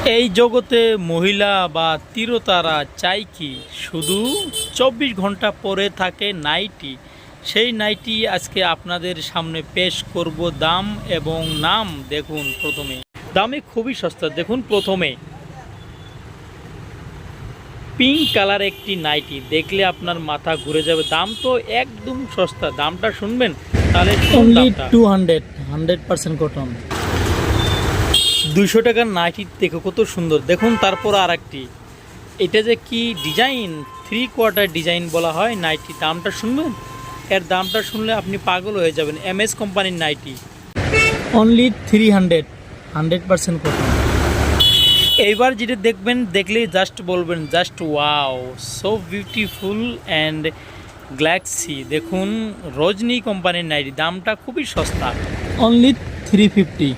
এই জগতে মহিলা বা তিরতারা চাই কি শুধু 24 ঘন্টা পরে থাকে নাইটি। সেই নাইটি আজকে আপনাদের সামনে পেশ করব। দাম এবং নাম দেখুন। প্রথমে দামে খুবই সস্তা। দেখুন প্রথমে পিঙ্ক কালার একটি নাইটি দেখলে আপনার মাথা ঘুরে যাবে। দাম তো একদম সস্তা। দামটা শুনবেন তাহলে only 200 100% cotton 200 টাকার নাইটি দেখো কত সুন্দর। দেখুন তারপর আর একটি, এটা যে কি ডিজাইন, 3/4 ডিজাইন বলা হয় নাইটি। দামটা শুনবেন, এর দামটা শুনলে আপনি পাগল হয়ে যাবেন। এমএস কোম্পানির নাইটি। only 300 100% cotton এইবার যেটা দেখবেন, দেখলেই জাস্ট বলবেন just wow, so beautiful and Galaxy. দেখুন রজনী কোম্পানির নাইটি, দামটা খুবই সস্তা। only 350